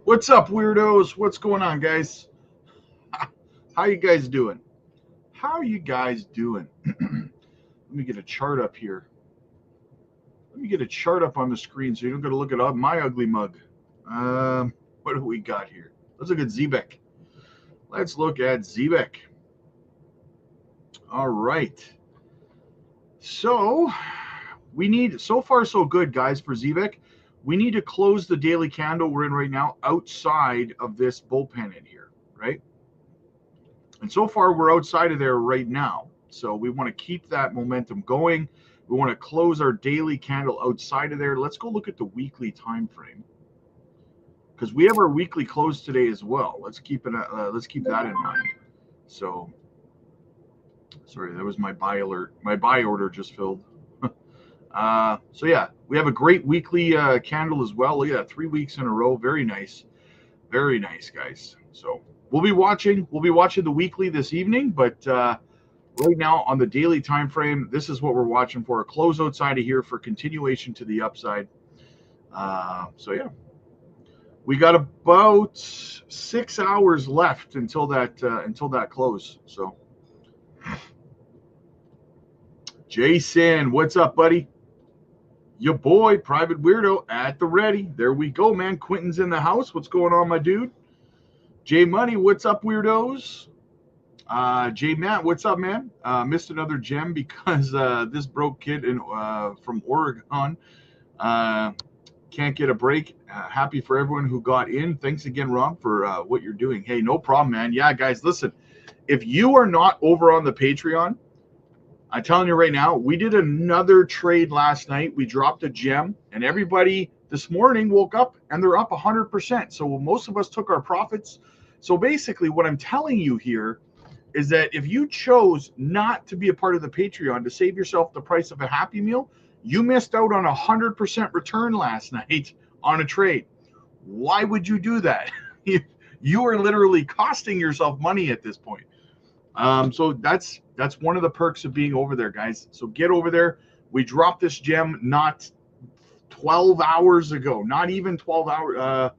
What's up, weirdos? What's going on, guys? How you guys doing? How you guys doing? Let me get a chart up here. Let me get a chart up on the screen so you don't got to look at my ugly mug. What do we got here? Let's look at Zebec. Let's look at Zebec. All right. So we need, so far so good, guys, for Zebec. We need to close the daily candle we're in right now outside of this bullpen in here, right? And so far we're outside of there right now. So we want to keep that momentum going. We want to close our daily candle outside of there. Let's go look at the weekly time frame, because we have our weekly close today as well. Let's keep it. Let's keep that in mind. So, sorry, that was my buy alert. My buy order just filled. So yeah, we have a great weekly candle as well. Look at that, 3 weeks in a row. Very nice, guys. So we'll be watching the weekly this evening, but right now on the daily time frame, this is what we're watching for: a close outside of here for continuation to the upside. So yeah, we got about 6 hours left until that close. So Jason, what's up, buddy? Your boy, Private Weirdo, at the ready. There we go, man. Quentin's in the house. What's going on, my dude? J Money, what's up, weirdos? J Matt, what's up, man? Missed another gem because this broke kid from Oregon can't get a break. Happy for everyone who got in. Thanks again, Rob, for what you're doing. Hey, no problem, man. Yeah, guys, listen. If you are not over on the Patreon, I'm telling you right now, we did another trade last night. We dropped a gem, and everybody this morning woke up and they're up 100%. So most of us took our profits. So basically, what I'm telling you here is that if you chose not to be a part of the Patreon to save yourself the price of a Happy Meal, you missed out on 100% return last night on a trade. Why would you do that? You are literally costing yourself money at this point. So that's one of the perks of being over there, guys. So get over there. We dropped this gem not 12 hours ago, not even 12 hours.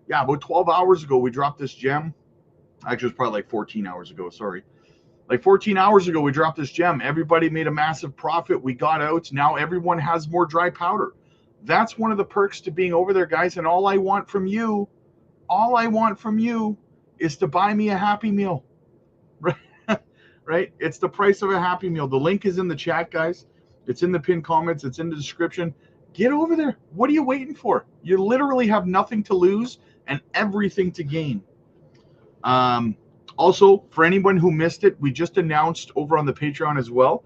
Yeah, about 12 hours ago, we dropped this gem. Actually, it was probably like 14 hours ago. Sorry. Like 14 hours ago, we dropped this gem. Everybody made a massive profit. We got out. Now everyone has more dry powder. That's one of the perks to being over there, guys. And all I want from you is to buy me a Happy Meal. Right? It's the price of a Happy Meal. The link is in the chat, guys. It's in the pinned comments. It's in the description. Get over there. What are you waiting for? You literally have nothing to lose and everything to gain. Also, for anyone who missed it, we just announced over on the Patreon as well.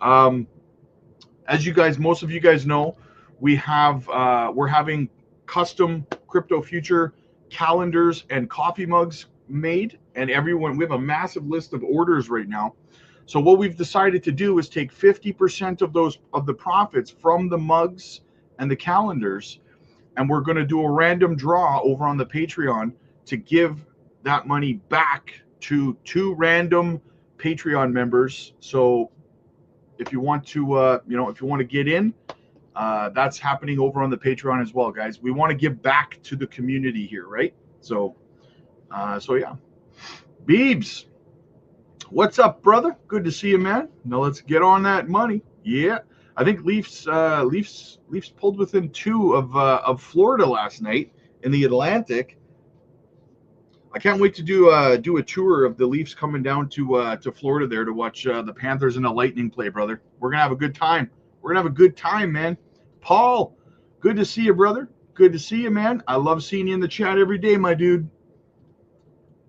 As you guys, most of you guys know, we're having custom crypto future calendars and coffee mugs made, and we have a massive list of orders right now. So what we've decided to do is take 50% of the profits from the mugs and the calendars, and we're going to do a random draw over on the Patreon to give that money back to 2 random Patreon members. So if you want to get in, that's happening over on the Patreon as well, guys. We want to give back to the community here, right? So yeah. Beebs, what's up, brother? Good to see you, man. Now let's get on that money. Yeah, I think Leafs pulled within 2 of Florida last night in the Atlantic. I can't wait to do a tour of the Leafs coming down to Florida there to watch the Panthers and the Lightning play, brother. We're gonna have a good time. We're gonna have a good time, man. Paul, good to see you, brother. Good to see you, man. I love seeing you in the chat every day, my dude.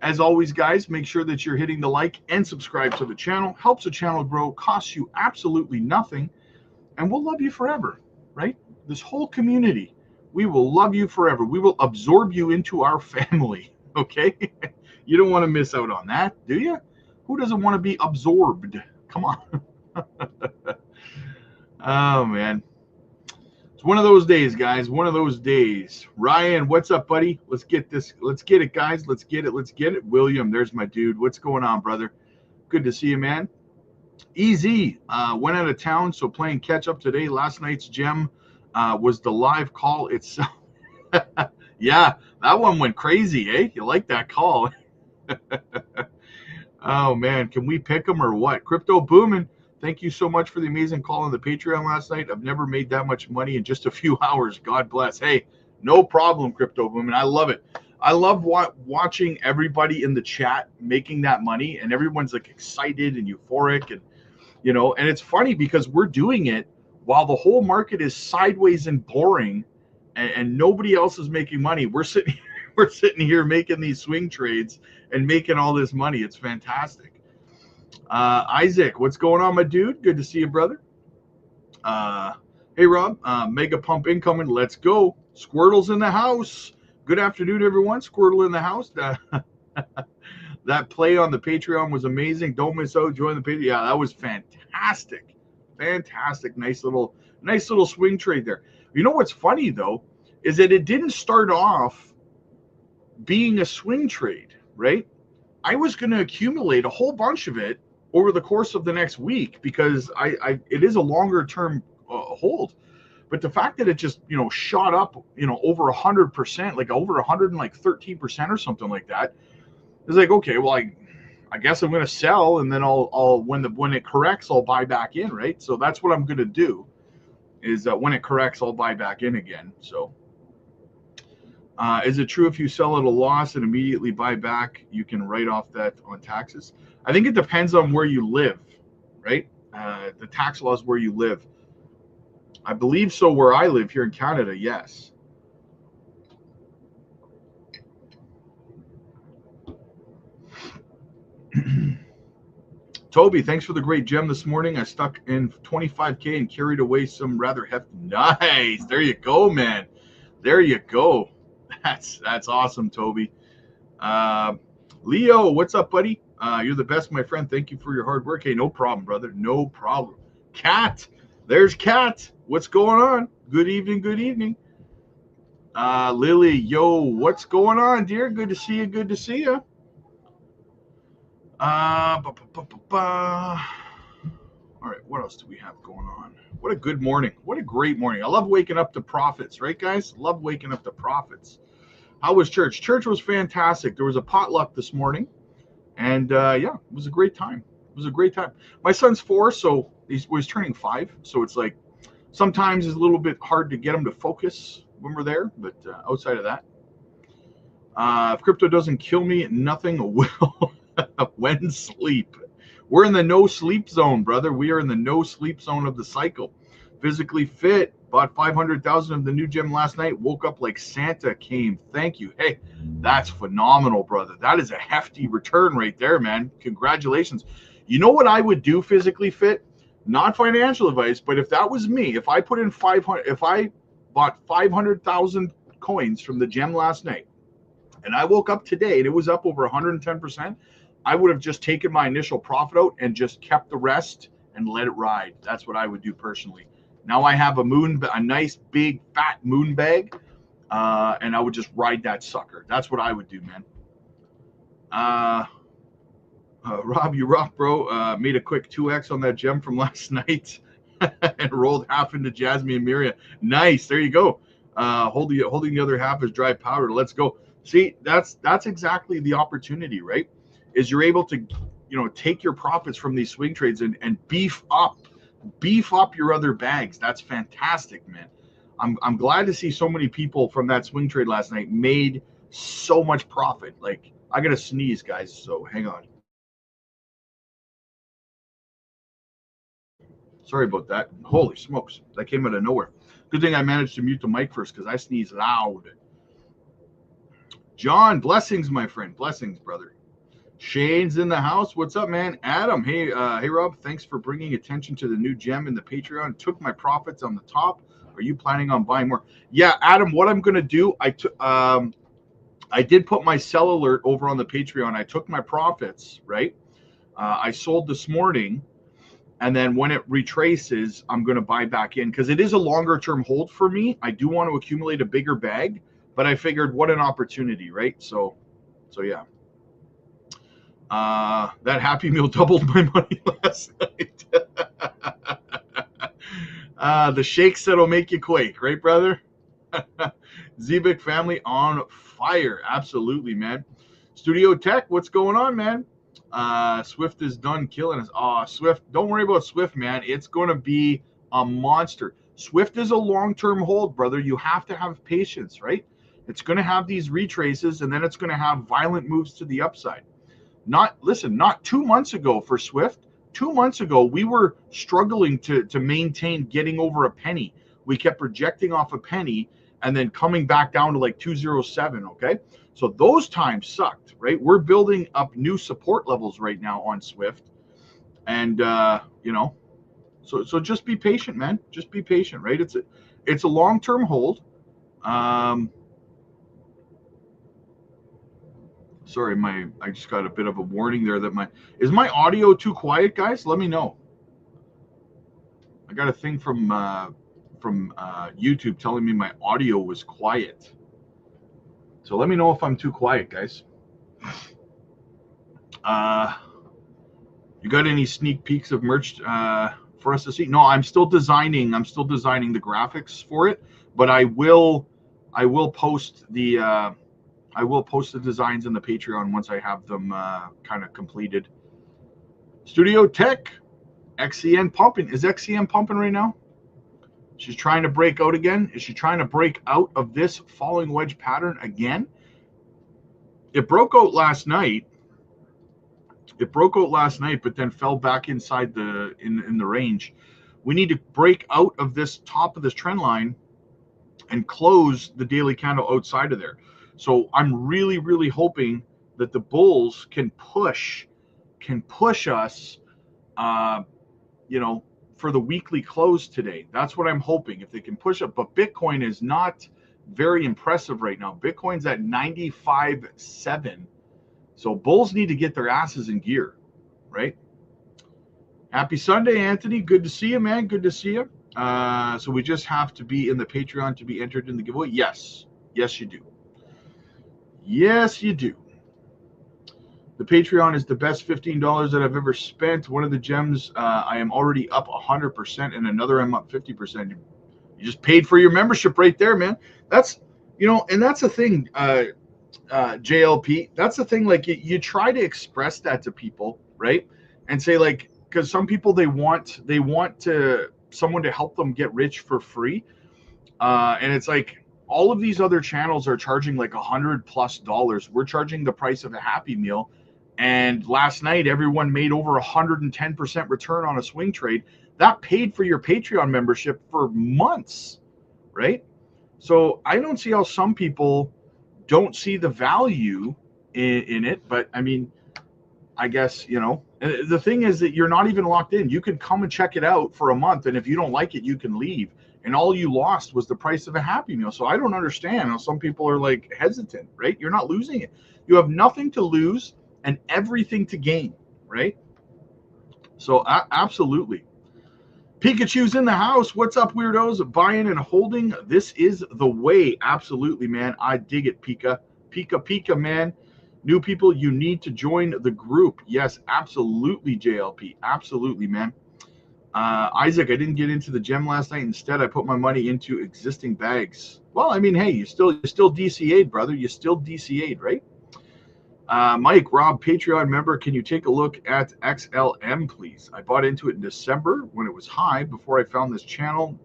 As always, guys, make sure that you're hitting the like and subscribe to the channel. Helps the channel grow, costs you absolutely nothing, and we'll love you forever, right? This whole community, we will love you forever. We will absorb you into our family, okay? You don't want to miss out on that, do you? Who doesn't want to be absorbed? Come on. Oh, man. It's one of those days, guys. One of those days. Ryan, what's up, buddy? Let's get this. Let's get it, guys. Let's get it. Let's get it. William, there's my dude. What's going on, brother? Good to see you, man. Easy. Went out of town, so playing catch up today. Last night's gem was the live call itself. Yeah, that one went crazy, eh? You like that call? Oh man, can we pick them or what? Crypto booming. Thank you so much for the amazing call on the Patreon last night. I've never made that much money in just a few hours. God bless. Hey, no problem, Crypto booming. I love it. I love watching everybody in the chat making that money, and everyone's like excited and euphoric, and and it's funny because we're doing it while the whole market is sideways and boring, and nobody else is making money. We're sitting we're sitting here making these swing trades and making all this money. It's fantastic. Isaac, what's going on, my dude? Good to see you, brother. Hey, Rob, mega pump incoming. Let's go. Squirtle's in the house. Good afternoon, everyone. Squirtle in the house. That play on the Patreon was amazing. Don't miss out. Join the Patreon. Yeah, that was fantastic. Fantastic. Nice little swing trade there. You know what's funny, though, is that it didn't start off being a swing trade, right? I was going to accumulate a whole bunch of it over the course of the next week because it is a longer term hold. But the fact that it just shot up over 100%, like over 113% or something like that, is like, okay, well I guess I'm going to sell, and then I'll when it corrects, I'll buy back in, right? So that's what I'm going to do. Is that when it corrects, I'll buy back in again. So. Is it true if you sell at a loss and immediately buy back, you can write off that on taxes? I think it depends on where you live, right? The tax laws where you live. I believe so where I live here in Canada, yes. Toby, thanks for the great gem this morning. I stuck in 25K and carried away some rather hefty. Nice. There you go, man. There you go. That's awesome, Toby. Leo, what's up, buddy? You're the best, my friend. Thank you for your hard work. Hey, no problem, brother. No problem. Kat, there's Kat. What's going on? Good evening. Good evening. Lily, yo, what's going on, dear? Good to see you. Good to see you. All right, what else do we have going on? What a good morning. What a great morning. I love waking up to profits, right, guys? Love waking up to profits. How was church? Church was fantastic. There was a potluck this morning, and yeah, it was a great time. It was a great time. My son's 4, so he's turning 5, so it's like sometimes it's a little bit hard to get him to focus when we're there, but outside of that, if crypto doesn't kill me, nothing will. When sleep. We're in the no sleep zone, brother. We are in the no sleep zone of the cycle. Physically fit. Bought 500,000 of the new gem last night. Woke up like Santa came. Thank you. Hey, that's phenomenal, brother. That is a hefty return right there, man. Congratulations. You know what I would do physically fit? Not financial advice, but if that was me, if I put in 500, if I bought 500,000 coins from the gem last night, and I woke up today and it was up over 110%, I would have just taken my initial profit out and just kept the rest and let it ride. That's what I would do personally. Now I have a nice big fat moon bag, and I would just ride that sucker. That's what I would do, man. Rob, you rock, bro. Made a quick 2x on that gem from last night and rolled half into Jasmine and Myria. Nice. There you go. Holding the other half as dry powder. Let's go. See, that's exactly the opportunity, right? Is you're able to, take your profits from these swing trades and beef up your other bags. That's fantastic, man. I'm glad to see so many people from that swing trade last night made so much profit. Like, I gotta sneeze, guys, so hang on. Sorry about that. Holy smokes, that came out of nowhere. Good thing I managed to mute the mic first because I sneeze loud. John, blessings, my friend. Blessings, brother. Shane's in the house. What's up, man? Adam, hey Rob, thanks for bringing attention to the new gem in the Patreon. Took my profits on the top. Are you planning on buying more? Yeah, Adam, what I'm going to do, I did put my sell alert over on the Patreon. I took my profits, right? I sold this morning, and then when it retraces, I'm going to buy back in because it is a longer term hold for me. I do want to accumulate a bigger bag, but I figured what an opportunity, right? So yeah. That Happy Meal doubled my money last night. The shakes that'll make you quake, right, brother? Zebec family on fire. Absolutely, man. Studio Tech, what's going on, man? Swift is done killing us. Swift, don't worry about Swift, man. It's going to be a monster. Swift is a long-term hold, brother. You have to have patience, right? It's going to have these retraces, and then it's going to have violent moves to the upside. Not 2 months ago for Swift. 2 months ago, we were struggling to maintain getting over a penny. We kept projecting off a penny and then coming back down to like 207. Okay. So those times sucked, right? We're building up new support levels right now on Swift. And, so just be patient, man. Just be patient, right? It's a long-term hold. Sorry, I just got a bit of a warning there that is my audio too quiet, guys? Let me know. I got a thing from YouTube telling me my audio was quiet. So let me know if I'm too quiet, guys. You got any sneak peeks of merch for us to see? No, I'm still designing the graphics for it, but I will post the designs in the Patreon once I have them kind of completed. Studio Tech, XEN pumping. Is XEN pumping right now? She's trying to break out again. Is she trying to break out of this falling wedge pattern again? It broke out last night. But then fell back inside in the range. We need to break out of this top of this trend line and close the daily candle outside of there. So I'm really, really hoping that the bulls can push us, for the weekly close today. That's what I'm hoping, if they can push up. But Bitcoin is not very impressive right now. Bitcoin's at 95.7. So bulls need to get their asses in gear, right? Happy Sunday, Anthony. Good to see you, man. Good to see you. So we just have to be in the Patreon to be entered in the giveaway. Yes, you do. Yes, you do. The Patreon is the best $15 that I've ever spent. One of the gems, I am already up 100%, and another I'm up 50%. You just paid for your membership right there, man. That's, and that's the thing, JLP. That's the thing. Like you try to express that to people, right? And say like, because some people they want someone to help them get rich for free, and it's like all of these other channels are charging like $100+. We're charging the price of a Happy Meal. And last night, everyone made over 110% return on a swing trade. That paid for your Patreon membership for months, right? So I don't see how some people don't see the value in it. But I mean, I guess, the thing is that you're not even locked in. You can come and check it out for a month. And if you don't like it, you can leave. And all you lost was the price of a Happy Meal. So I don't understand how some people are like hesitant, right? You're not losing it. You have nothing to lose and everything to gain, right? So absolutely. Pikachu's in the house. What's up, weirdos? Buying and holding. This is the way. Absolutely, man. I dig it, Pika. Pika, man. New people, you need to join the group. Yes, absolutely, JLP. Absolutely, man. Isaac, I didn't get into the gem last night. Instead, I put my money into existing bags. Well, I mean, hey, you're still DCA'd, brother. You're still DCA'd, right? Mike, Rob, Patreon member, can you take a look at XLM, please? I bought into it in December when it was high before I found this channel.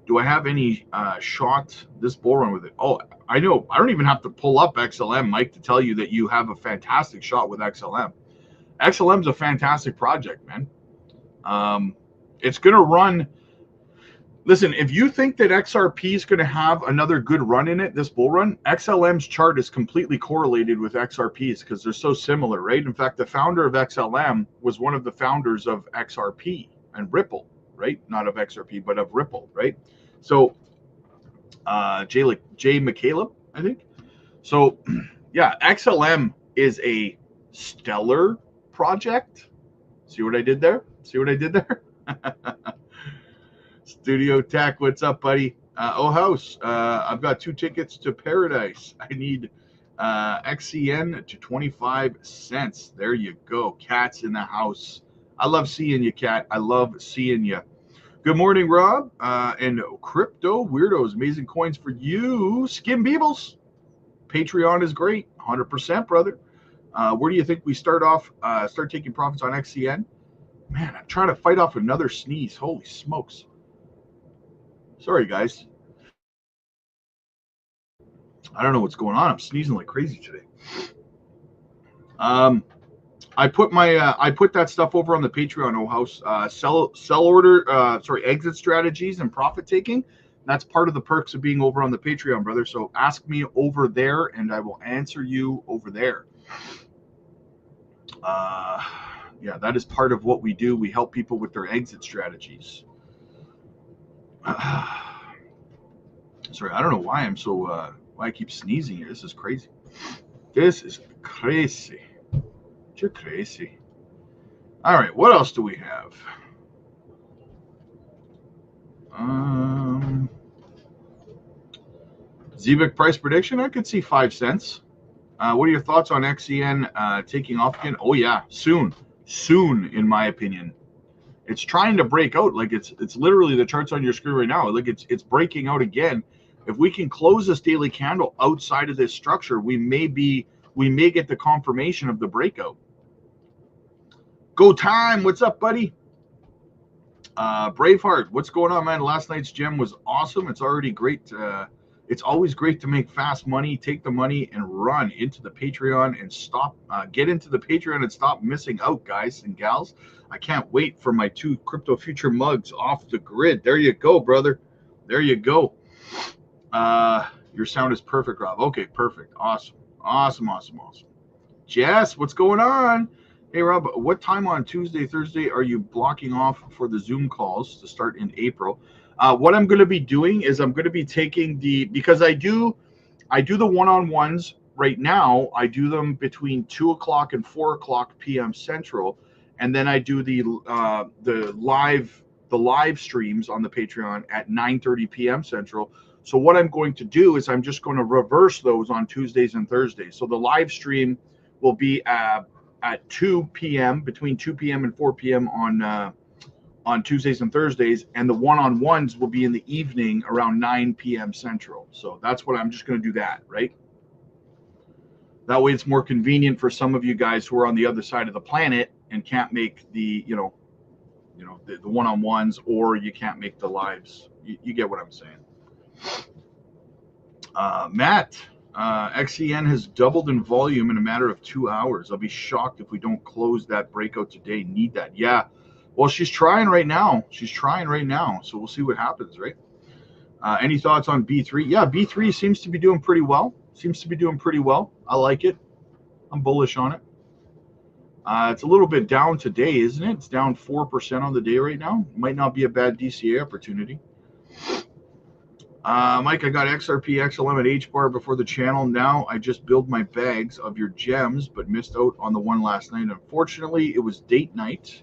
Do I have any shot this bull run with it? Oh, I know. I don't even have to pull up XLM, Mike, to tell you that you have a fantastic shot with XLM. XLM's a fantastic project, man. It's going to run. Listen, if you think that XRP is going to have another good run in it, this bull run, XLM's chart is completely correlated with XRP's because they're so similar, right? In fact, the founder of XLM was one of the founders of XRP and Ripple, right? Not of XRP, but of Ripple, right? So, Jay McCaleb, I think. So, yeah, XLM is a stellar project. See what I did there? Studio Tech, what's up, buddy? House, I've got 2 tickets to Paradise. I need XCN to 25 cents. There you go. Cat's in the house. I love seeing you, Cat. I love seeing you. Good morning, Rob. And crypto weirdos, amazing coins for you. Skim Beebles. Patreon is great. 100%, brother. Where do you think we start taking profits on XCN? Man, I'm trying to fight off another sneeze. Holy smokes. Sorry, guys. I don't know what's going on. I'm sneezing like crazy today. I put that stuff over on the Patreon, oh house. Exit strategies and profit taking. That's part of the perks of being over on the Patreon, brother. So ask me over there, and I will answer you over there. Yeah, that is part of what we do. We help people with their exit strategies. Sorry, I don't know why I'm so why I keep sneezing here. This is crazy. This is crazy. You're crazy. All right, what else do we have? Zebec price prediction. I could see 5 cents. What are your thoughts on XCN taking off again? Oh yeah, soon, in my opinion. It's trying to break out. Like it's literally the charts on your screen right now. Like it's breaking out again. If we can close this daily candle outside of this structure, we may get the confirmation of the breakout. Go time. What's up, buddy? Braveheart, what's going on, man? Last night's gem was awesome. It's already great. It's always great to make fast money, take the money and run into the Patreon and stop, get into the Patreon and stop missing out, guys and gals. I can't wait for my 2 crypto future mugs off the grid. There you go, brother. There you go. Your sound is perfect, Rob. Okay, perfect. Awesome. Jess, what's going on? Hey, Rob, what time on Tuesday, Thursday are you blocking off for the Zoom calls to start in April? What I'm going to be doing is I'm going to be taking because I do the one-on-ones right now. I do them between 2 o'clock and 4 o'clock p.m. Central, and then I do the live streams on the Patreon at 9:30 p.m. Central. So what I'm going to do is I'm just going to reverse those on Tuesdays and Thursdays. So the live stream will be at 2 p.m. between 2 p.m. and 4 p.m. on Tuesdays and Thursdays, and the one-on-ones will be in the evening around 9 p.m. Central. So that's what I'm just going to do that, right? That way it's more convenient for some of you guys who are on the other side of the planet and can't make the one-on-ones, or you can't make the lives. You get what I'm saying. Matt, XCN has doubled in volume in a matter of 2 hours. I'll be shocked if we don't close that breakout today. Need that. Yeah. Well, she's trying right now. So we'll see what happens, right? Any thoughts on B3? Yeah, B3 seems to be doing pretty well. I like it. I'm bullish on it. It's a little bit down today, isn't it? It's down 4% on the day right now. Might not be a bad DCA opportunity. Mike, I got XRP, XLM, and HBAR before the channel. Now I just build my bags of your gems, but missed out on the one last night. Unfortunately, it was date night,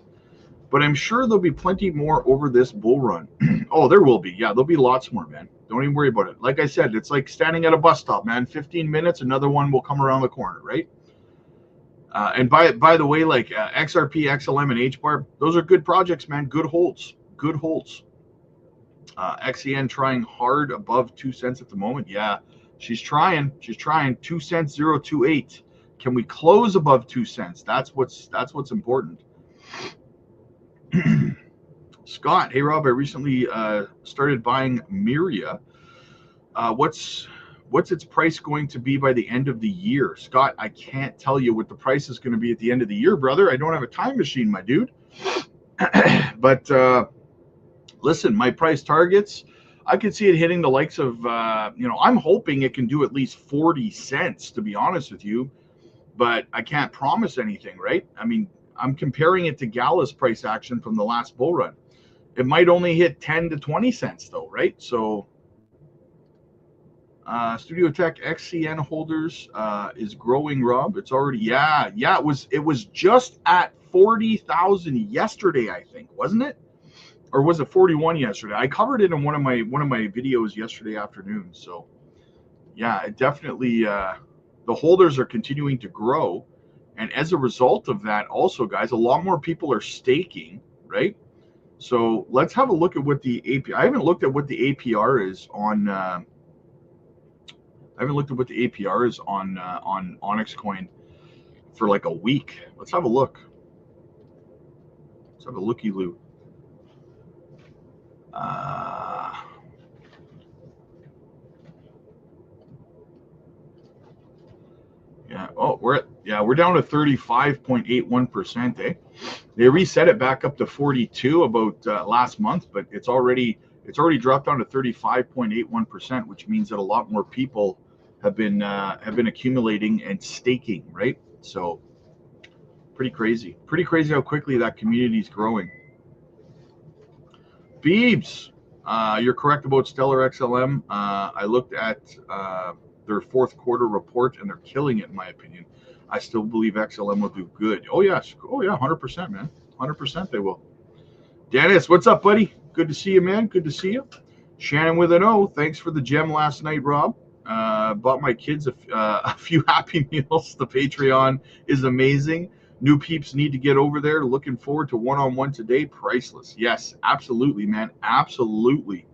but I'm sure there'll be plenty more over this bull run. Oh, there will be. Yeah, there'll be lots more, man. Don't even worry about it. Like I said, it's like standing at a bus stop, man. 15 minutes, another one will come around the corner, right? And by the way, like XRP, XLM, and HBAR, those are good projects, man. Good holds. XEN trying hard above 2 cents at the moment. Yeah, she's trying 2 cents 028. Can we close above 2 cents? That's what's important. Scott, hey Rob, I recently started buying Myria. What's its price going to be by the end of the year? Scott, I can't tell you what the price is going to be at the end of the year, brother. I don't have a time machine, my dude. But listen, my price targets, I could see it hitting the likes of, I'm hoping it can do at least 40 cents, to be honest with you, but I can't promise anything, right? I mean, I'm comparing it to Gala's price action from the last bull run. It might only hit 10 to 20 cents though, right? So Studio Tech XCN holders is growing, Rob. It's already, yeah, it was just at 40,000 yesterday, I think, wasn't it? Or was it 41 yesterday? I covered it in one of my videos yesterday afternoon. So yeah, it definitely the holders are continuing to grow, and as a result of that, also, guys, a lot more people are staking, right? So let's have a look at what the APR. I haven't looked at what the APR is on. I haven't looked at what the APR is on Onyx Coin for like a week. Let's have a look. Let's have a looky-loo. Yeah. Oh, we're down to 35.81%. They reset it back up to 42 about last month, but it's already dropped down to 35.81%, which means that a lot more people have been accumulating and staking, right? So pretty crazy how quickly that community is growing. Beebs, you're correct about Stellar XLM. I looked at their fourth quarter report, and they're killing it, in my opinion. I still believe XLM will do good. Oh, yes. Oh, yeah, 100%, man. 100% they will. Dennis, what's up, buddy? Good to see you, man. Good to see you. Shannon with an O. Thanks for the gem last night, Rob. Bought my kids a few Happy Meals. The Patreon is amazing. New peeps need to get over there. Looking forward to one-on-one today. Priceless. Yes, absolutely, man. Absolutely.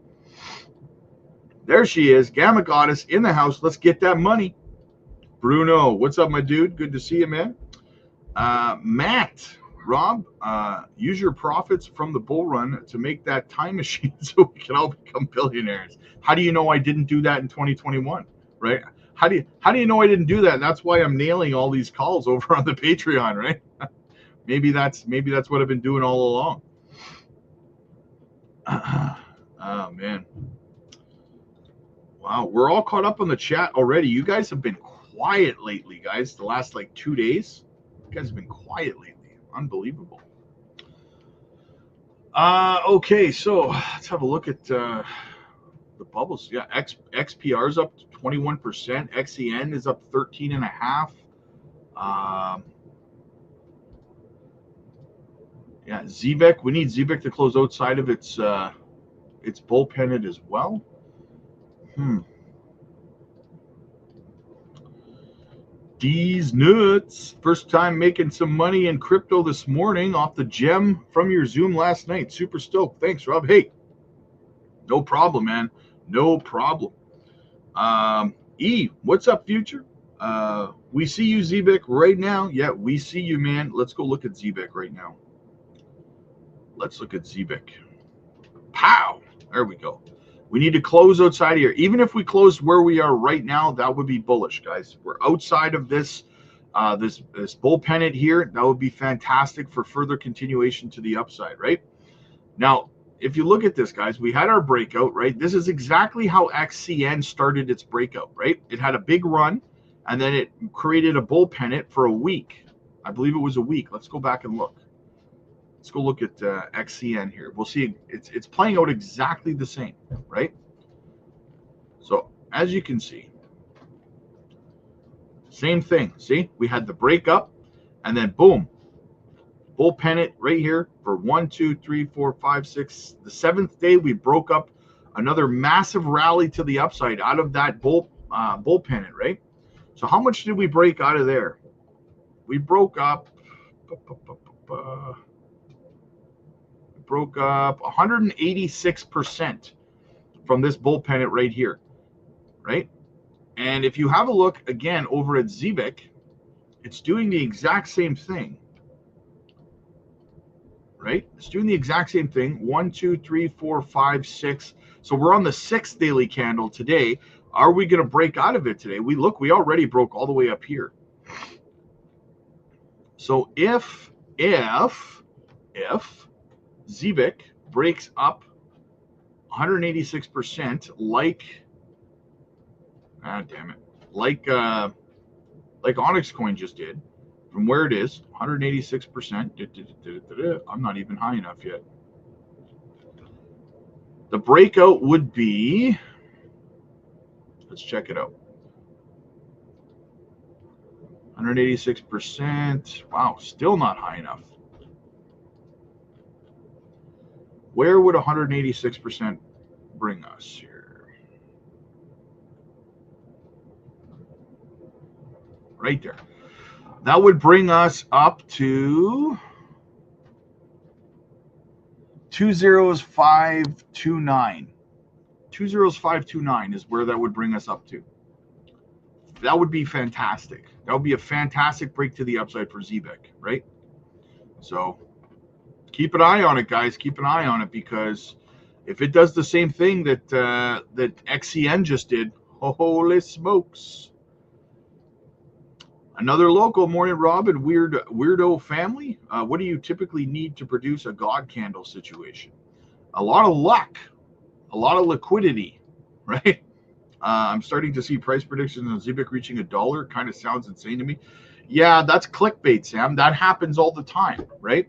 There she is, Gamma Goddess in the house. Let's get that money. Bruno, what's up, my dude? Good to see you, man. Matt, Rob, use your profits from the bull run to make that time machine so we can all become billionaires. How do you know I didn't do that in 2021, right? How do you know I didn't do that? That's why I'm nailing all these calls over on the Patreon, right? maybe that's what I've been doing all along. Oh man. Wow, we're all caught up on the chat already. You guys have been quiet lately, guys. The last like 2 days, you guys have been quiet lately. Unbelievable. Okay, so let's have a look at the bubbles. Yeah, XPR is up 21%. XEN is up 13.5%. Yeah, Zebec. We need Zebec to close outside of its bull pennant as well. These nuts. First time making some money in crypto this morning off the gem from your Zoom last night. Super stoked. Thanks, Rob. Hey, no problem, man. No problem. E, what's up, future? We see you, Zebec, right now. Yeah, we see you, man. Let's go look at Zebec right now. Let's look at Zebec. Pow! There we go. We need to close outside of here. Even if we closed where we are right now, that would be bullish, guys. We're outside of this this bull pennant here. That would be fantastic for further continuation to the upside, right? Now, if you look at this, guys, we had our breakout, right? This is exactly how XCN started its breakout, right? It had a big run, and then it created a bull pennant for a week. I believe it was a week. Let's go back and look. Let's go look at XCN here. We'll see it's playing out exactly the same, right? So as you can see, same thing. See, we had the breakup, and then boom, bull pennant right here for 1, 2, 3, 4, 5, 6. The 7th day, we broke up another massive rally to the upside out of that bull pennant, right? So how much did we break out of there? We broke up. Broke up 186% from this bull pennant right here, right? And if you have a look again over at Zebec, it's doing the exact same thing, right? It's doing the exact same thing. 1, 2, 3, 4, 5, 6. So we're on the 6th daily candle today. Are we going to break out of it today? We already broke all the way up here. So if Zebec breaks up 186%, like Onyx Coin just did, from where it is, 186%. I'm not even high enough yet. The breakout would be, let's check it out. 186%. Wow, still not high enough. Where would 186% bring us here? Right there. That would bring us up to 20529. 20529 is where that would bring us up to. That would be fantastic. That would be a fantastic break to the upside for Zebec, right? So keep an eye on it, guys. Keep an eye on it, because if it does the same thing that XCN just did, holy smokes. Another local. Morning, Rob and weirdo family. What do you typically need to produce a God candle situation? A lot of luck, a lot of liquidity, right? I'm starting to see price predictions on Zebec reaching $1. Kind of sounds insane to me. Yeah, that's clickbait, Sam. That happens all the time, right?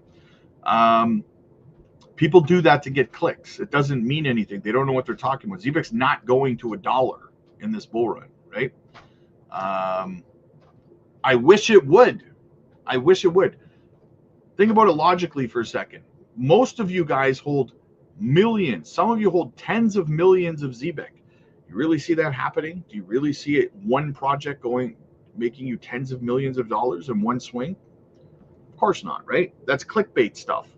People do that to get clicks. It doesn't mean anything. They don't know what they're talking about. Zebec's not going to $1 in this bull run, right? I wish it would. I wish it would. Think about it logically for a second. Most of you guys hold millions. Some of you hold tens of millions of Zebec. You really see that happening? Do you really see it, one project making you tens of millions of dollars in one swing? Of course not, right? That's clickbait stuff.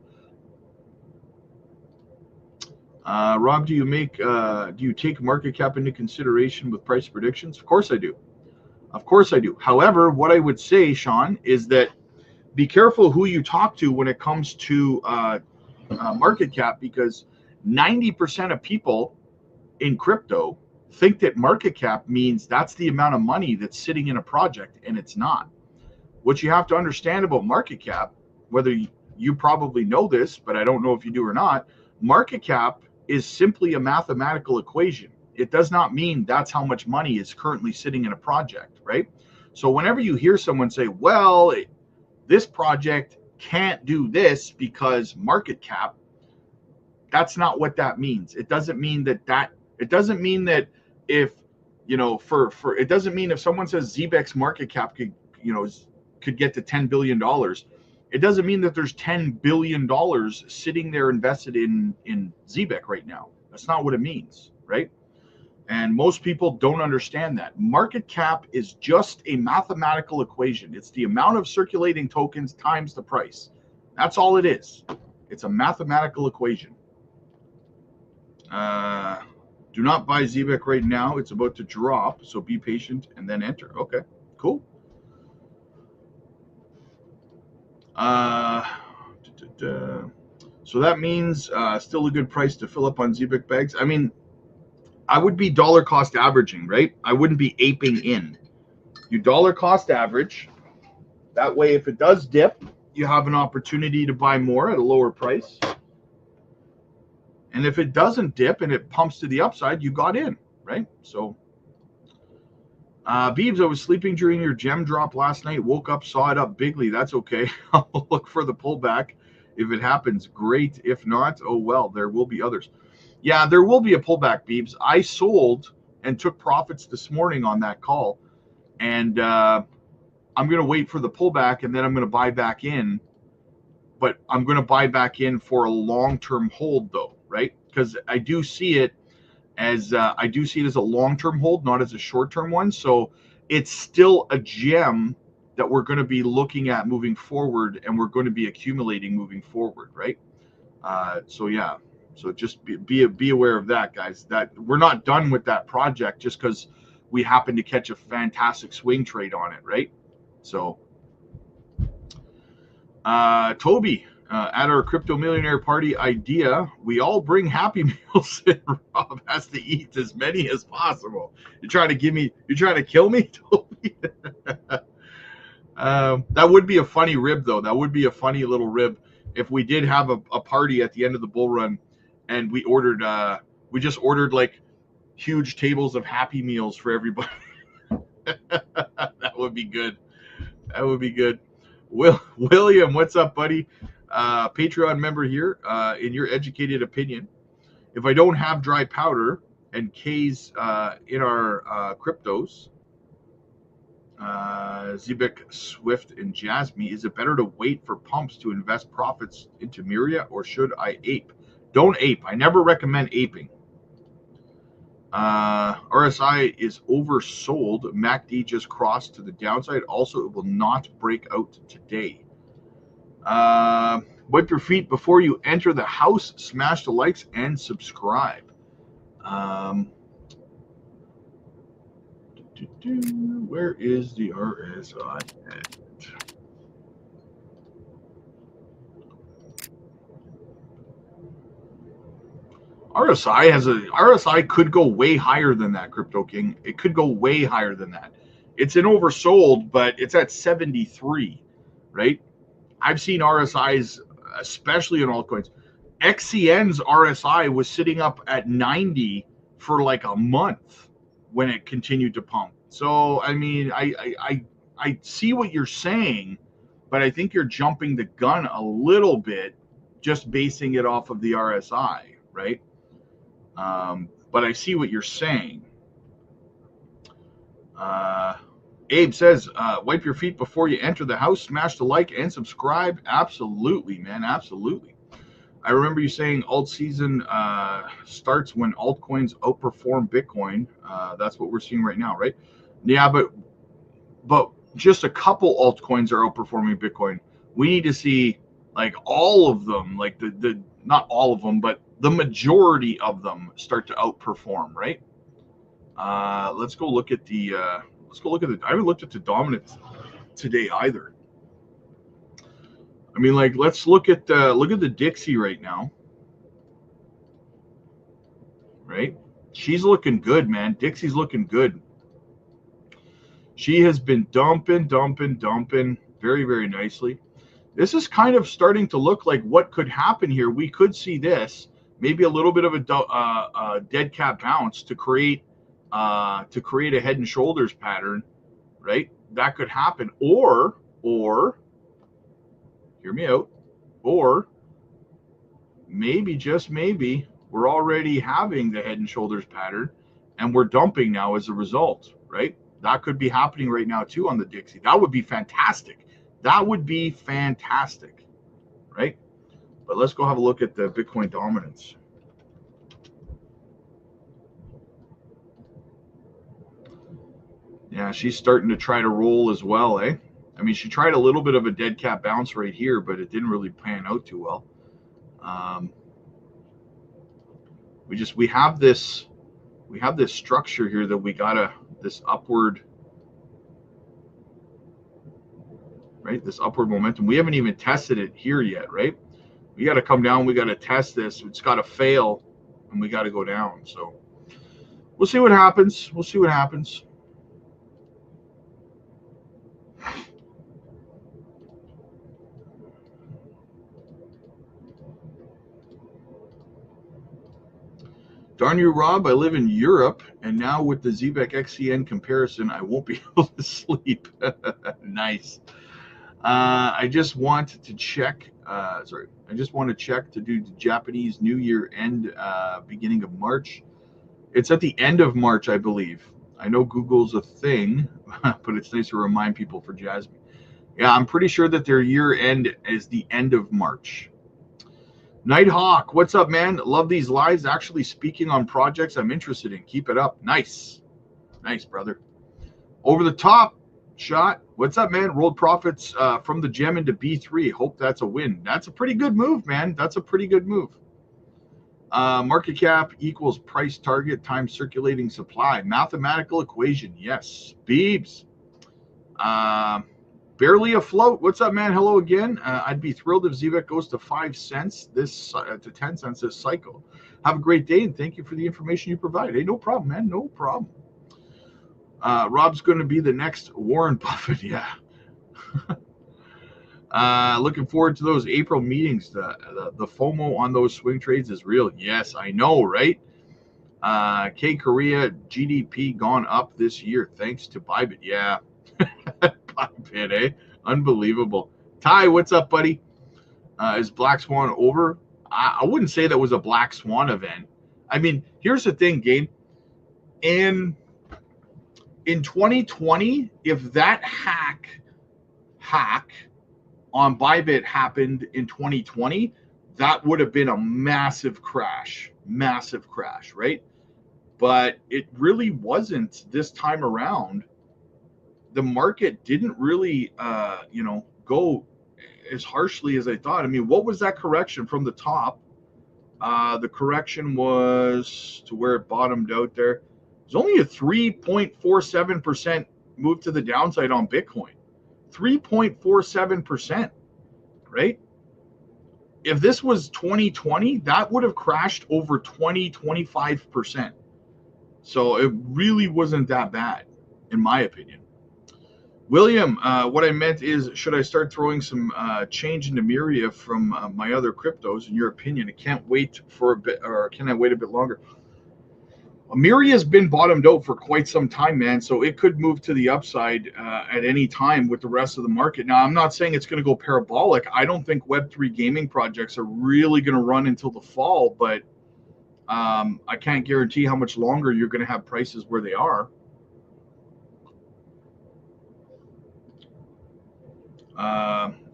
Rob, do you take market cap into consideration with price predictions? Of course I do. Of course I do. However, what I would say, Sean, is that be careful who you talk to when it comes to market cap, because 90% of people in crypto think that market cap means that's the amount of money that's sitting in a project, and it's not. What you have to understand about market cap, whether you probably know this, but I don't know if you do or not, market cap is simply a mathematical equation. It does not mean that's how much money is currently sitting in a project, right? So whenever you hear someone say, well, this project can't do this because market cap, that's not what that means. It doesn't mean that it doesn't mean that if, you know, it doesn't mean if someone says Zebec's market cap could get to $10 billion, it doesn't mean that there's $10 billion sitting there invested in Zebec right now. That's not what it means, right? And most people don't understand that. Market cap is just a mathematical equation. It's the amount of circulating tokens times the price. That's all it is. It's a mathematical equation. Do not buy Zebec right now. It's about to drop, so be patient and then enter. Okay, cool. So that means still a good price to fill up on Zebec bags. I mean, I would be dollar cost averaging, right? I wouldn't be aping in. You dollar cost average. That way, if it does dip, you have an opportunity to buy more at a lower price. And if it doesn't dip and it pumps to the upside, you got in, right? So, Beebs, I was sleeping during your gem drop last night. Woke up, saw it up bigly. That's okay. I'll look for the pullback. If it happens, great. If not, oh well, there will be others. Yeah, there will be a pullback, Beebs. I sold and took profits this morning on that call. And I'm going to wait for the pullback, and then I'm going to buy back in. But I'm going to buy back in for a long-term hold, though, right? Because I do see it as a long-term hold, not as a short-term one. So it's still a gem that we're going to be looking at moving forward, and we're going to be accumulating moving forward, right? So yeah. So just be aware of that, guys. That we're not done with that project just because we happen to catch a fantastic swing trade on it, right? So, Toby, at our crypto millionaire party idea, we all bring Happy Meals, and Rob has to eat as many as possible. You're trying to kill me, Toby? That would be a funny rib, though. That would be a funny little rib if we did have a party at the end of the bull run. And we just ordered like huge tables of Happy Meals for everybody. That would be good. That would be good. William, what's up, buddy? Patreon member here. In your educated opinion, if I don't have dry powder and K's in our cryptos, Zebec, Swift, and Jasmy, is it better to wait for pumps to invest profits into Myria, or should I ape? Don't ape. I never recommend aping. RSI is oversold. MACD just crossed to the downside. Also, it will not break out today. Wipe your feet before you enter the house. Smash the likes and subscribe. Where is the RSI at? RSI could go way higher than that, Crypto King. It could go way higher than that. It's an oversold, but it's at 73, right? I've seen RSIs, especially in altcoins. XCN's RSI was sitting up at 90 for like a month when it continued to pump. So I mean, I see what you're saying, but I think you're jumping the gun a little bit, just basing it off of the RSI, right? But I see what you're saying. Abe says, wipe your feet before you enter the house, smash the like and subscribe. Absolutely, man. Absolutely. I remember you saying alt season starts when altcoins outperform Bitcoin. That's what we're seeing right now, right? Yeah, but just a couple altcoins are outperforming Bitcoin. We need to see like all of them, like the not all of them, but the majority of them start to outperform, right? Let's go look at the I haven't looked at the dominance today either. I mean, like, let's look at the Dixie right now, right? She's looking good, man. Dixie's looking good. She has been dumping very, very nicely. This is kind of starting to look like what could happen here. We could see this, maybe a little bit of a dead cat bounce to create a head and shoulders pattern, right? That could happen, or hear me out, or maybe, just maybe, we're already having the head and shoulders pattern and we're dumping now as a result, right? That could be happening right now too on the Dixie. That would be fantastic. That would be fantastic, right? But let's go have a look at the Bitcoin dominance. Yeah, she's starting to try to roll as well, eh? I mean, she tried a little bit of a dead cat bounce right here, but it didn't really pan out too well. We have this structure here that we gotta, this upward, right? This upward momentum. We haven't even tested it here yet, right? We got to come down. We got to test this. It's got to fail, and we got to go down. So we'll see what happens. We'll see what happens. Darn you, Rob. I live in Europe, and now with the Zebec XCN comparison, I won't be able to sleep. Nice. I just want to check. I just want to check to do the Japanese New Year end, beginning of March. It's at the end of March, I believe. I know Google's a thing, but it's nice to remind people for Jasmine. Yeah, I'm pretty sure that their year end is the end of March. Nighthawk, what's up, man? Love these lives. Actually speaking on projects I'm interested in. Keep it up. Nice. Nice, brother. Over the top shot. What's up, man? Rolled profits from the gem into B3. Hope that's a win. That's a pretty good move, man. That's a pretty good move. Market cap equals price target times circulating supply. Mathematical equation. Yes. Beebs. Barely afloat. What's up, man? Hello again. I'd be thrilled if Zebec goes to 5 cents to 10 cents this cycle. Have a great day, and thank you for the information you provide. Hey, no problem, man. No problem. Rob's going to be the next Warren Buffett. Yeah. Looking forward to those April meetings. The FOMO on those swing trades is real. Yes, I know, right? K Korea GDP gone up this year thanks to Bybit. Yeah. Bybit, eh? Unbelievable. Ty, what's up, buddy? Is Black Swan over? I wouldn't say that was a Black Swan event. I mean, here's the thing, Gabe. In 2020, if that hack on Bybit happened in 2020, that would have been a massive crash, right? But it really wasn't this time around. The market didn't really, go as harshly as I thought. I mean, what was that correction from the top? The correction was to where it bottomed out there. It was only a 3.47% move to the downside on Bitcoin. 3.47%, right? If this was 2020, that would have crashed over 25%. So it really wasn't that bad, in my opinion. William, what I meant is, should I start throwing some change into Myria from my other cryptos? In your opinion, I can't wait for a bit, or can I wait a bit longer? Myria has been bottomed out for quite some time, man. So it could move to the upside at any time with the rest of the market. Now, I'm not saying it's going to go parabolic. I don't think Web3 gaming projects are really going to run until the fall, but I can't guarantee how much longer you're going to have prices where they are.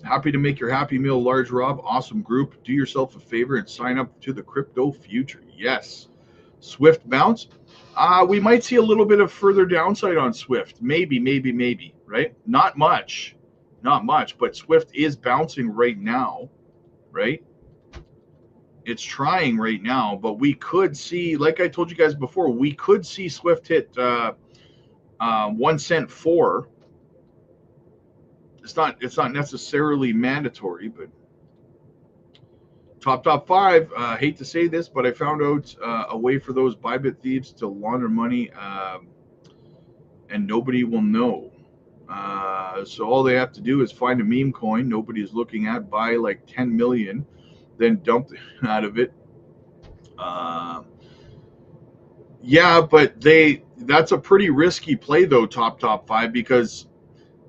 Happy to make your happy meal large, Rob. Awesome group. Do yourself a favor and sign up to the crypto future. Yes. Swift bounce. We might see a little bit of further downside on Swift. Maybe, right? Not much, but Swift is bouncing right now, right? It's trying right now, but we could see, like I told you guys before, we could see Swift hit 1 cent 4. It's not necessarily mandatory, but top 5. Hate to say this, but I found out a way for those Bybit thieves to launder money, and nobody will know. So all they have to do is find a meme coin nobody is looking at, buy like 10 million, then dump out of it. Yeah, but that's a pretty risky play though, top 5, because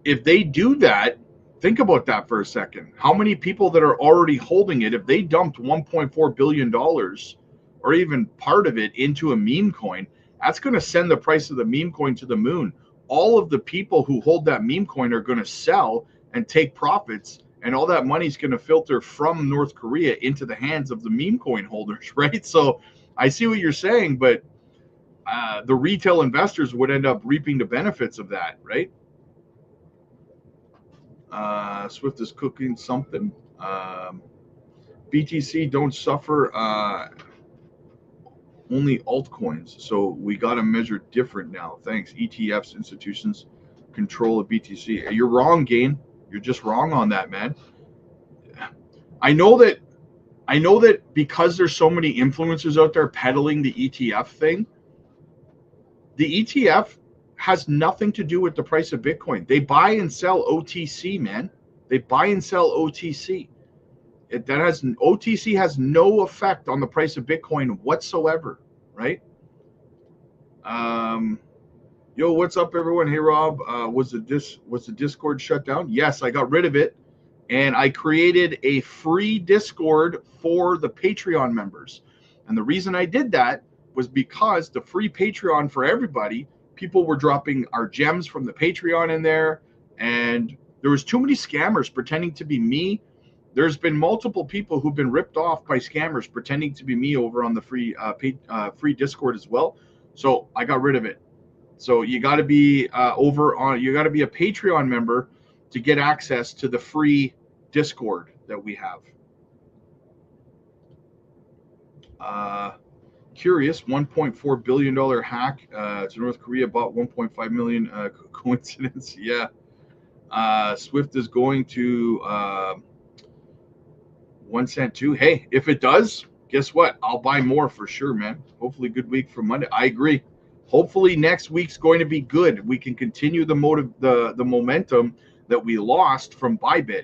if they do that, think about that for a second. How many people that are already holding it, if they dumped $1.4 billion or even part of it into a meme coin, that's going to send the price of the meme coin to the moon. All of the people who hold that meme coin are going to sell and take profits, and all that money is going to filter from North Korea into the hands of the meme coin holders, right? So I see what you're saying, but the retail investors would end up reaping the benefits of that, right? Swift is cooking something. BTC don't suffer, only altcoins. So we got to measure different now. Thanks. ETFs, institutions control of BTC. You're wrong, Gain. You're just wrong on that, man. I know that because there's so many influencers out there peddling the ETF thing, the ETF has nothing to do with the price of Bitcoin. They buy and sell OTC, man. They buy and sell OTC. OTC has no effect on the price of Bitcoin whatsoever, right? Yo, what's up, everyone? Hey, Rob. Was the Discord shut down? Yes, I got rid of it, and I created a free Discord for the Patreon members. And the reason I did that was because the free Patreon for everybody, people were dropping our gems from the Patreon in there, and there was too many scammers pretending to be me. There's been multiple people who've been ripped off by scammers pretending to be me over on the free Discord as well. So I got rid of it. So you got to be you got to be a Patreon member to get access to the free Discord that we have. Curious, $1.4 billion hack to North Korea, bought 1.5 million. Coincidence? Yeah. Swift is going to 1 cent too. Hey, if it does, guess what? I'll buy more for sure, man. Hopefully, good week for Monday. I agree. Hopefully, next week's going to be good. We can continue the momentum that we lost from Bybit.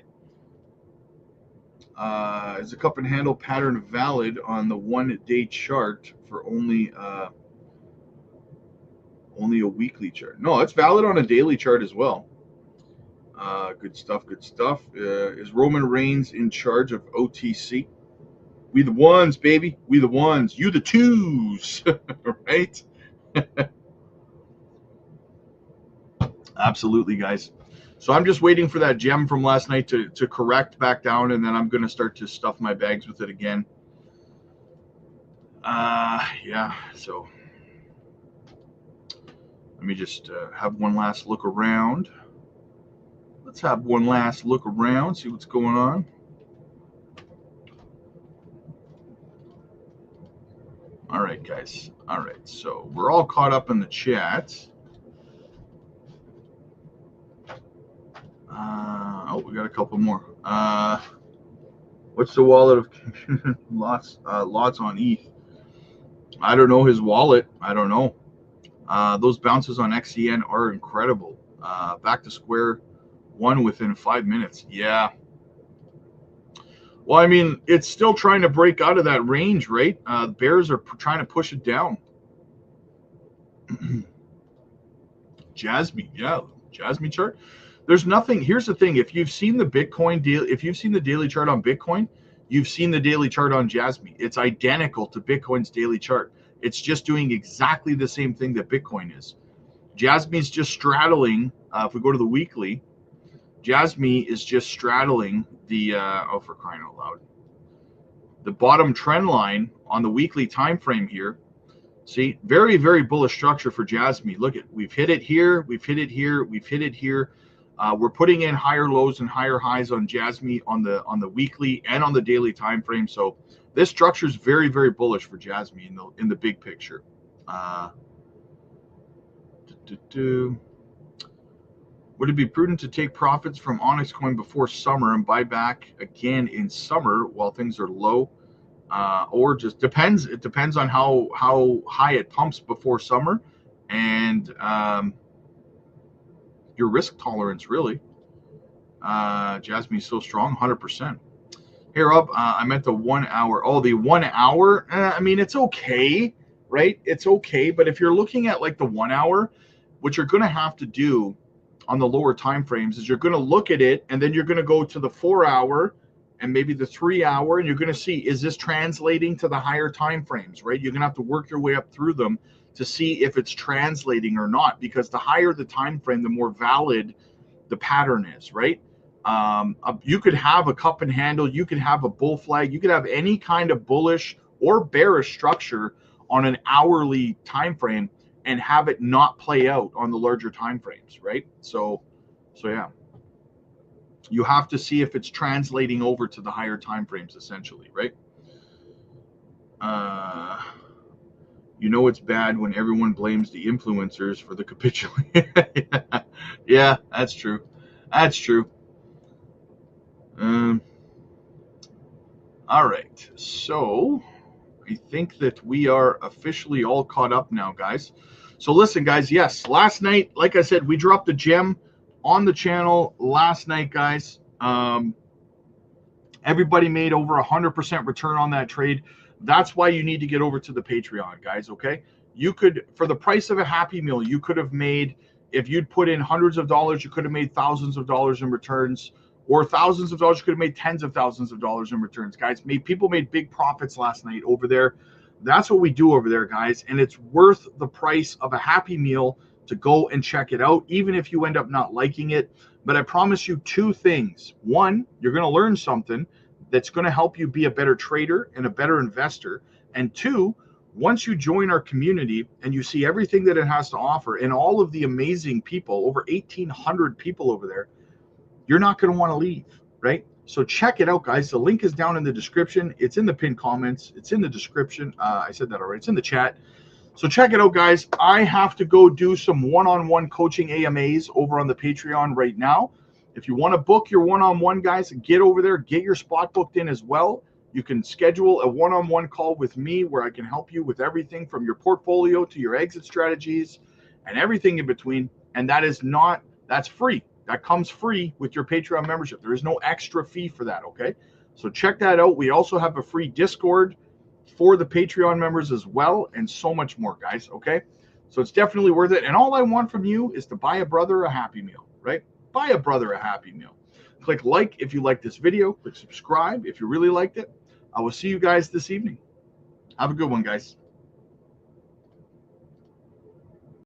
Is a cup and handle pattern valid on the 1-day chart for only a weekly chart? No, it's valid on a daily chart as well. Good stuff. Is Roman Reigns in charge of OTC? We the ones, baby. We the ones. You the twos, right? Absolutely, guys. So I'm just waiting for that gem from last night to correct back down, and then I'm going to start to stuff my bags with it again. Yeah, so let me just have one last look around. Let's have one last look around, see what's going on. All right, guys. All right, so we're all caught up in the chat. Oh, we got a couple more. What's the wallet of lots on ETH? I don't know his wallet. I don't know. Those bounces on XEN are incredible. Back to square one within 5 minutes. Yeah. Well, I mean, it's still trying to break out of that range, right? Bears are trying to push it down. Jasmy, yeah, Jasmy chart. There's nothing. Here's the thing: if you've seen the Bitcoin deal, if you've seen the daily chart on Bitcoin, you've seen the daily chart on Jasmy. It's identical to Bitcoin's daily chart. It's just doing exactly the same thing that Bitcoin is. Jasmy's just straddling. If we go to the weekly, Jasmy is just straddling the oh, for crying out loud, the bottom trend line on the weekly time frame here. See, very, very bullish structure for Jasmy. Look at, we've hit it here, we've hit it here, we've hit it here. We're putting in higher lows and higher highs on Jasmy on the weekly and on the daily time frame. So this structure is very, very bullish for Jasmy in the big picture. Would it be prudent to take profits from Onyx Coin before summer and buy back again in summer while things are low? Or just depends. It depends on how high it pumps before summer, and your risk tolerance really. Jasmy's so strong, 100%. Here, Rob, I meant the 1 hour. Oh, the 1 hour. I mean, it's okay, right? It's okay, but if you're looking at like the 1 hour, what you're going to have to do on the lower time frames is you're going to look at it, and then you're going to go to the 4 hour. And maybe the 3 hour, and you're going to see, is this translating to the higher time frames, right? You're going to have to work your way up through them to see if it's translating or not, because the higher the time frame, the more valid the pattern is, right? You could have a cup and handle, you could have a bull flag, you could have any kind of bullish or bearish structure on an hourly time frame and have it not play out on the larger time frames, right? So yeah. You have to see if it's translating over to the higher time frames, essentially, right? You know it's bad when everyone blames the influencers for the capitulation. Yeah, that's true. That's true. All right, so I think that we are officially all caught up now, guys. So listen, guys, yes, last night, like I said, we dropped a gem on the channel last night, guys. Everybody made over 100% return on that trade. That's why you need to get over to the Patreon, guys, okay? You could, for the price of a Happy Meal, you could have made, if you'd put in hundreds of dollars, you could have made thousands of dollars in returns, or thousands of dollars, you could have made tens of thousands of dollars in returns, guys. People made big profits last night over there. That's what we do over there, guys, and it's worth the price of a Happy Meal to go and check it out, even if you end up not liking it. But I promise you two things. One, you're going to learn something that's going to help you be a better trader and a better investor. And two, once you join our community and you see everything that it has to offer and all of the amazing people, over 1,800 people over there, you're not going to want to leave, right? So check it out, guys. The link is down in the description. It's in the pinned comments. It's in the description. I said that already. It's in the chat. So check it out, guys. I have to go do some one-on-one coaching AMAs over on the Patreon right now. If you want to book your one-on-one, guys, get over there. Get your spot booked in as well. You can schedule a one-on-one call with me where I can help you with everything from your portfolio to your exit strategies and everything in between. And that's free. That comes free with your Patreon membership. There is no extra fee for that, okay? So check that out. We also have a free Discord for the Patreon members as well, and so much more, guys, okay? So it's definitely worth it. And all I want from you is to buy a brother a Happy Meal, right? Buy a brother a Happy Meal. Click like if you like this video. Click subscribe if you really liked it. I will see you guys this evening. Have a good one, guys.